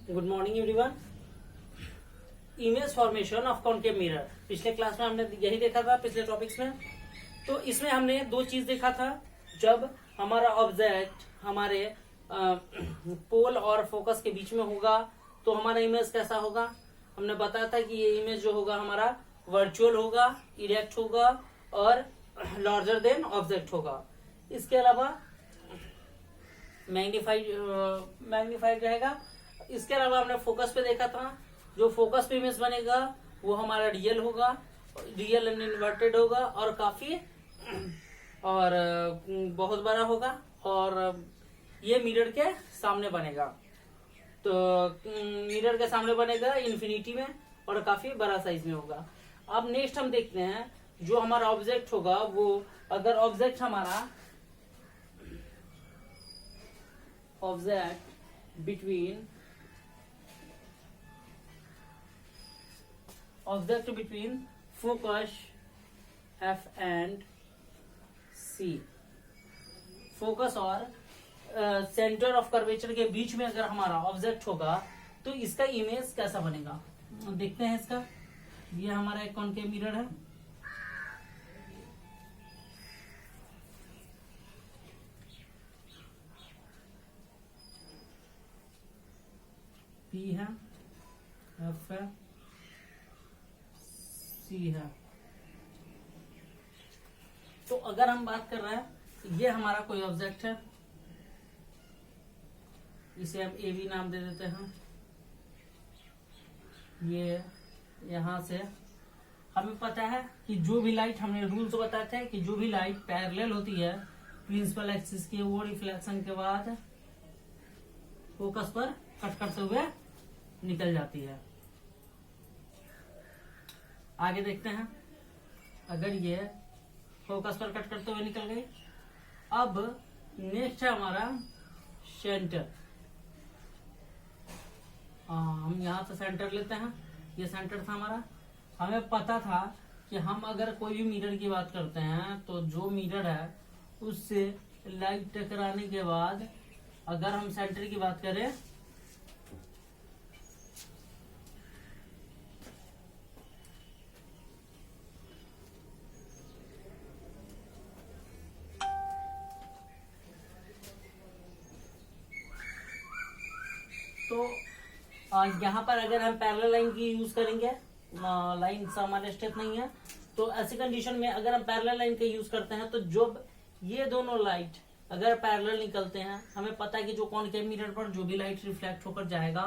Good morning everyone. Image formation of concave mirror, पिछले class में हमने यही देखा था पिछले टॉपिक्स में। तो इसमें हमने दो चीज देखा था। जब हमारा ऑब्जेक्ट हमारे पोल और फोकस के बीच में होगा तो हमारा इमेज कैसा होगा। हमने बताया था कि ये इमेज जो होगा हमारा वर्चुअल होगा, इरेक्ट होगा और लार्जर देन ऑब्जेक्ट होगा। इसके अलावा मैग्नीफाइड रहेगा। इसके अलावा हमने फोकस पे देखा था, जो फोकस पे इमेज बनेगा वो हमारा रियल होगा, रियल एंड इन्वर्टेड होगा और काफी और बहुत बड़ा होगा और ये मिरर के सामने बनेगा। तो मिरर के सामने बनेगा इन्फिनिटी में और काफी बड़ा साइज में होगा। अब नेक्स्ट हम देखते हैं जो हमारा ऑब्जेक्ट होगा वो, अगर ऑब्जेक्ट हमारा object between focus F and C, focus और सेंटर ऑफ कर्वेचर के बीच में अगर हमारा ऑब्जेक्ट होगा तो इसका इमेज कैसा बनेगा देखते हैं। इसका ये हमारा एक कॉन्केव मिरर है। P है, F है, C है। तो अगर हम बात कर रहे हैं, ये हमारा कोई ऑब्जेक्ट है, इसे हम ए बी नाम दे देते हैं। ये यहां से हमें पता है कि जो भी लाइट, हमने रूल्स बताए थे कि जो भी लाइट पैरेलल होती है प्रिंसिपल एक्सिस के, वो रिफ्लेक्शन के बाद फोकस पर कट करते हुए निकल जाती है। आगे देखते हैं, अगर ये फोकस पर कट करते हुए निकल गई। अब नेक्स्ट है हमारा सेंटर। हम यहां से सेंटर लेते हैं, ये सेंटर था हमारा। हमें पता था कि हम अगर कोई भी मिरर की बात करते हैं तो जो मिरर है उससे लाइट टकराने के बाद अगर हम सेंटर की बात करें तो यहाँ पर अगर हम पैरेलल लाइन की यूज करेंगे, लाइन हमारे स्टेप नहीं है, तो ऐसी कंडीशन में अगर हम पैरेलल लाइन का यूज करते हैं तो जब ये दोनों लाइट अगर पैरेलल निकलते हैं, हमें पता है कि जो कॉनकेव मिरर पर जो भी लाइट रिफ्लेक्ट होकर जाएगा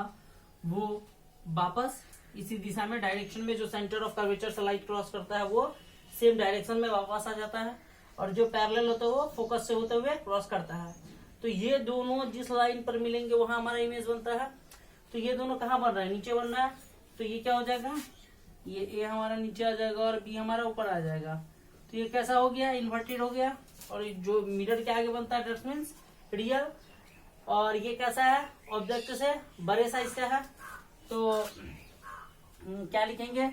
वो वापस इसी दिशा में, डायरेक्शन में जो सेंटर ऑफ कर्वेचर से लाइट क्रॉस करता है वो सेम डायरेक्शन में वापस आ जाता है और जो पैरेलल होता है वो फोकस से होते हुए क्रॉस करता है। तो ये दोनों जिस लाइन पर मिलेंगे वहां हमारा इमेज बनता है। तो ये दोनों कहाँ बन रहा है, नीचे बन रहा है। तो ये क्या हो जाएगा, ये ए हमारा नीचे आ जाएगा और बी हमारा ऊपर आ जाएगा। तो ये कैसा हो गया, इन्वर्टेड हो गया। और जो मिरर के आगे बनता है दैट मींस रियल। और ये कैसा है, ऑब्जेक्ट से बड़े साइज का है। तो क्या लिखेंगे,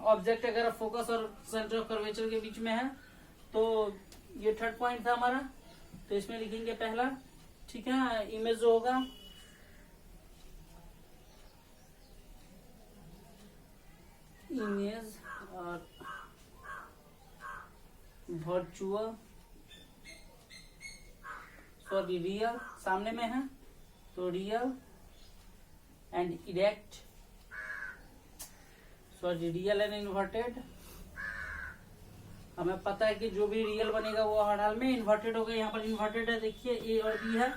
ऑब्जेक्ट अगर फोकस और सेंटर ऑफ कर्वेचर के बीच में है तो ये थर्ड पॉइंट था हमारा। तो इसमें लिखेंगे पहला, ठीक है। इमेज जो होगा इमेज और वर्चुअल सॉरी रियल सामने में है तो real and erect sorry real and inverted. हमें पता है कि जो भी रियल बनेगा वो हर हाल में इन्वर्टेड होगा। यहाँ पर इन्वर्टेड है, देखिए ए और बी है,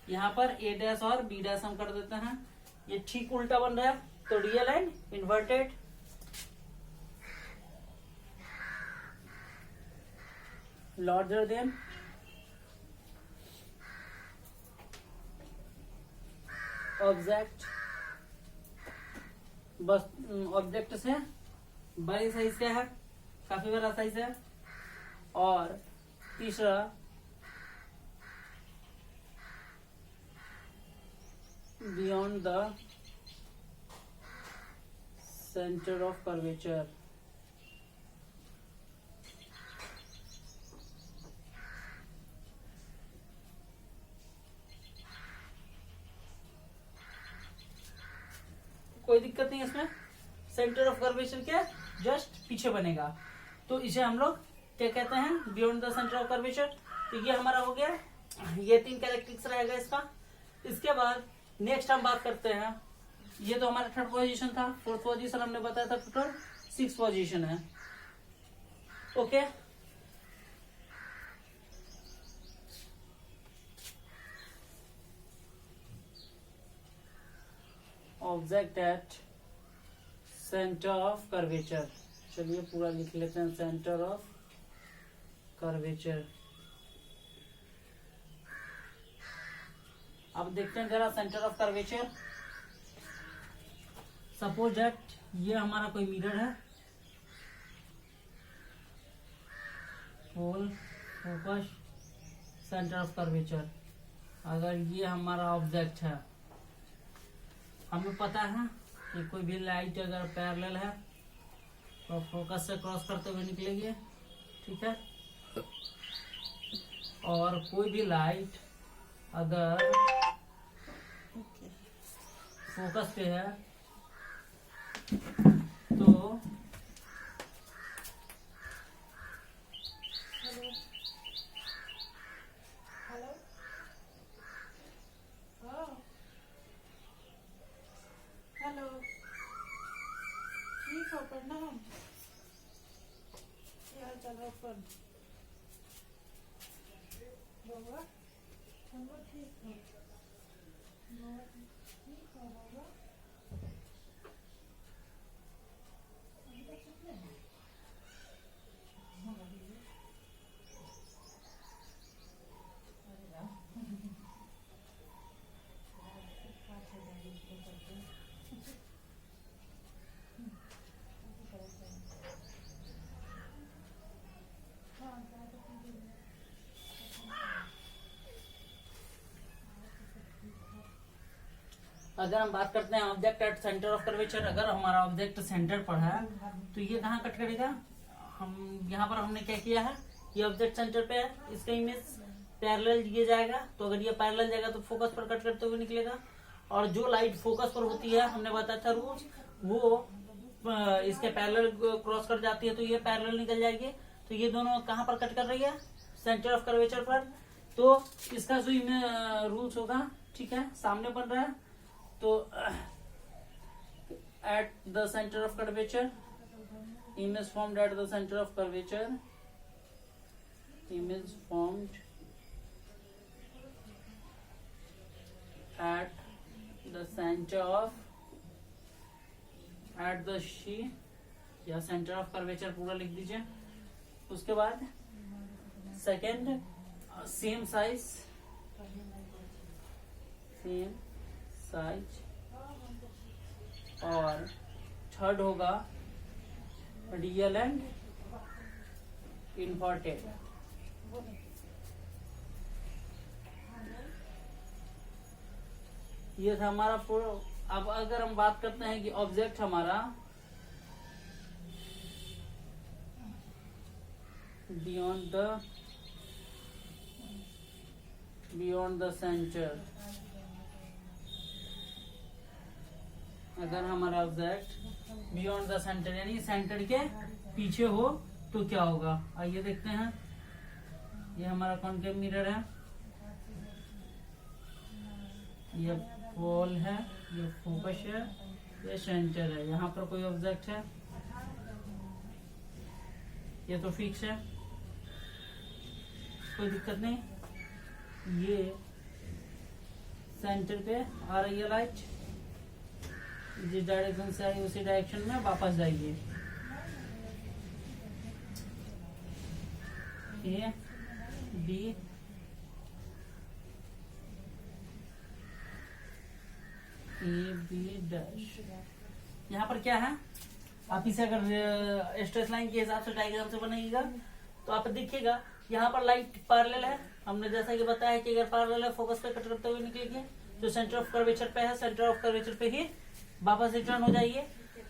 यहाँ पर ए डैश और बी डैश हम कर देते हैं। ये ठीक उल्टा बन रहा है तो real and inverted. Larger than object, बस ऑब्जेक्ट से बड़े साइज का है, काफी बड़ा साइज है। और तीसरा beyond the centre of curvature. कोई दिक्कत नहीं है इसमें, सेंटर ऑफ कर्वेचर के जस्ट पीछे बनेगा, तो इसे हम लोग क्या कहते हैं, beyond the centre of curvature. तो ये हमारा हो गया, ये 3 कैरेक्टरिस्टिक्स रहेगा इसका। इसके बाद नेक्स्ट हम बात करते हैं, ये तो हमारा 3rd पोजीशन था, 4th पोजीशन हमने बताया था, टोटल 6 पोजीशन है। Okay, object at centre of curvature, चलिए पूरा लिख लेते हैं, सेंटर ऑफ कर्वेचर। अब देखते हैं जरा centre of curvature. Suppose that ये हमारा कोई मिरर है, whole focus centre of curvature. अगर ये हमारा ऑब्जेक्ट है, हमें पता है कि कोई भी लाइट अगर पैरेलल है तो फोकस से क्रॉस करते हुए निकलेगी, ठीक है। और कोई भी लाइट अगर फोकस पे है तो हेलो, ठीक हो प्रणाम, यार चलो अपन बाबा, चलो ठीक हो, बाबा ठीक हो बाबा, अभी तक कितने हैं? अगर हम बात करते हैं object at centre of curvature, अगर हमारा ऑब्जेक्ट सेंटर पर है तो ये कहाँ कट करेगा, हम यहाँ पर हमने क्या किया है, ये ऑब्जेक्ट सेंटर पे है, इसका इमेज पैरेलल ये जाएगा, तो अगर ये पैरेलल जाएगा तो फोकस पर कट करते हुए निकलेगा। और जो लाइट फोकस पर होती है, हमने बताया था रूल्स, वो इसके पैरेलल क्रॉस कर जाती है तो ये पैरेलल निकल जाएगी। तो ये दोनों कहाँ पर कट कर रही है, सेंटर ऑफ कर्वेचर पर। तो इसका जो रूल्स होगा, ठीक है, सामने बन रहा है, तो at the center of curvature, image formed at the center of curvature, image formed at the center of, at the she या center of curvature पूरा लिख दीजिए। उसके बाद second same size, same size, और 3rd होगा रियल एंड इन्वर्टेड। ये था हमारा पूरा। अब अगर हम बात करते हैं कि ऑब्जेक्ट हमारा बियॉन्ड द सेंटर, अगर हमारा ऑब्जेक्ट बियॉन्ड द सेंटर यानी सेंटर के पीछे हो तो क्या होगा, आइए देखते हैं। ये हमारा कॉन्केव मिरर है, ये पोल है, ये फोकस है, ये सेंटर है। यहाँ पर कोई ऑब्जेक्ट है, ये तो फिक्स है, कोई दिक्कत नहीं। ये सेंटर पे आ रही है लाइट, जिस डायरेक्शन से आई उसी डायरेक्शन में वापस जाइए। ए बी डैश, यहाँ पर क्या है, आप इसे अगर स्ट्रेस लाइन के हिसाब से डायग्राम से बनाइएगा तो आप देखिएगा यहाँ पर लाइट पैरेलल है। हमने जैसा कि बताया कि अगर पैरेलल है फोकस पे कट करते हुए निकलेगी, जो सेंटर ऑफ कर्वेचर पे है, सेंटर ऑफ कर्वेचर पे ही वापस रिटर्न हो जाइए।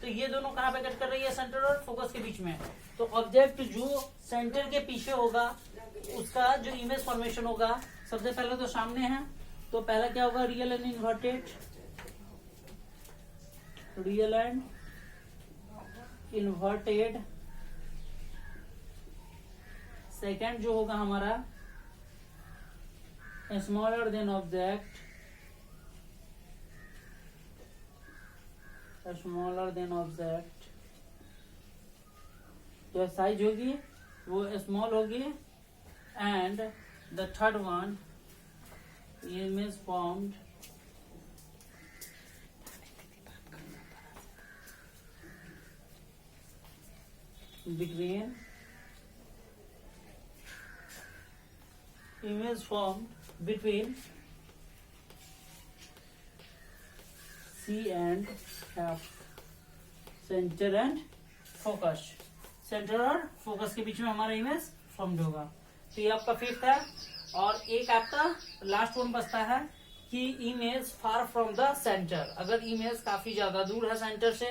तो ये दोनों कहाँ पे कट कर रही है, सेंटर और फोकस के बीच में। तो ऑब्जेक्ट जो सेंटर के पीछे होगा उसका जो इमेज फॉर्मेशन होगा, सबसे पहले तो सामने है, तो पहला क्या होगा, real and inverted, real and inverted. Second जो होगा हमारा smaller than object, smaller than object, जो साइज होगी वो स्मॉल होगी। And the third one image formed between image formed between C and F, centre and focus, centre और focus के बीच में हमारा इमेज फॉर्म्ड होगा। तो ये आपका फिफ्थ है। और एक आपका लास्ट वन बचता है कि image far from the centre. अगर इमेज काफी ज्यादा दूर है सेंटर से,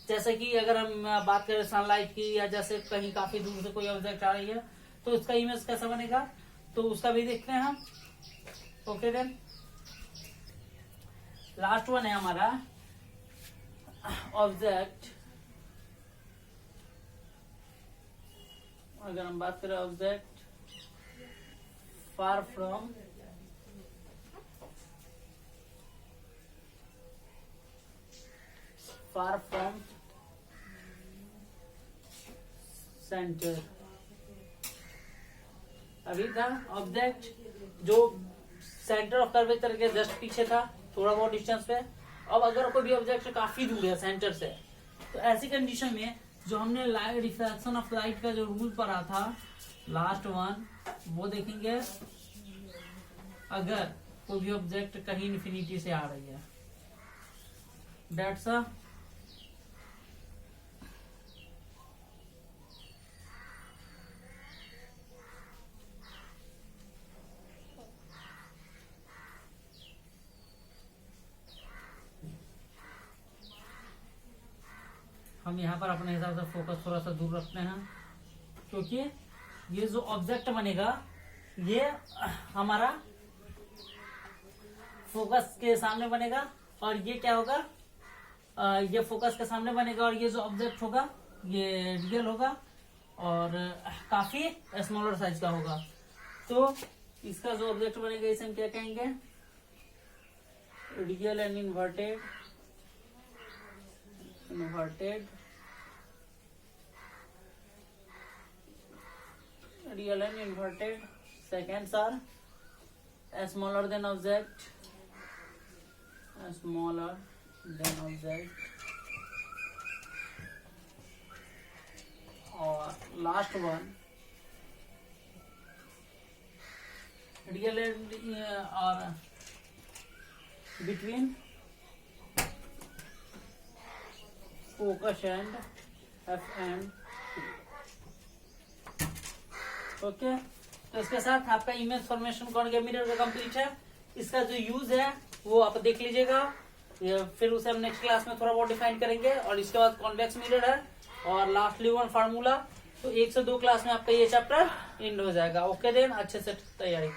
जैसे कि अगर हम बात करें सनलाइट की, या जैसे कहीं काफी दूर से कोई ऑब्जेक्ट आ रही है, तो उसका इमेज कैसा बनेगा, तो उसका भी देखते हैं हम। ओके देन लास्ट वन है हमारा ऑब्जेक्ट। अगर हम बात करें ऑब्जेक्ट फार फ्रॉम सेंटर। अभी था ऑब्जेक्ट जो सेंटर ऑफ कर्वेचर के जस्ट पीछे था, थोड़ा बहुत डिस्टेंस पे। अब अगर कोई भी ऑब्जेक्ट काफी दूर है सेंटर से, तो ऐसी कंडीशन में जो हमने लाइट रिफ्रैक्शन ऑफ लाइट का जो रूल पढ़ा था लास्ट वन, वो देखेंगे। अगर कोई भी ऑब्जेक्ट कहीं इन्फिनिटी से आ रही है, दैट्स अ हम यहाँ पर अपने हिसाब से फोकस थोड़ा सा दूर रखते हैं, क्योंकि ये जो ऑब्जेक्ट बनेगा ये हमारा फोकस के सामने बनेगा, और ये क्या होगा, ये फोकस के सामने बनेगा, और ये जो ऑब्जेक्ट होगा ये रियल होगा और काफी स्मॉलर साइज का होगा। तो इसका जो ऑब्जेक्ट बनेगा इसे हम क्या कहेंगे, real and inverted, real and inverted. Seconds are smaller than object, smaller than object. और last one real and or between focus and F and okay. तो इसके साथ आपका इमेज फॉर्मेशन कॉन्केव मिरर का कंप्लीट है। इसका जो यूज है वो आप देख लीजिएगा, फिर उसे हम नेक्स्ट क्लास में थोड़ा बहुत डिफाइन करेंगे। और इसके बाद कॉन्वेक्स मिरर है और लास्टली वन फार्मूला। तो 1 से 2 क्लास में आपका ये चैप्टर एंड हो जाएगा। ओके देन, अच्छे से तैयारी।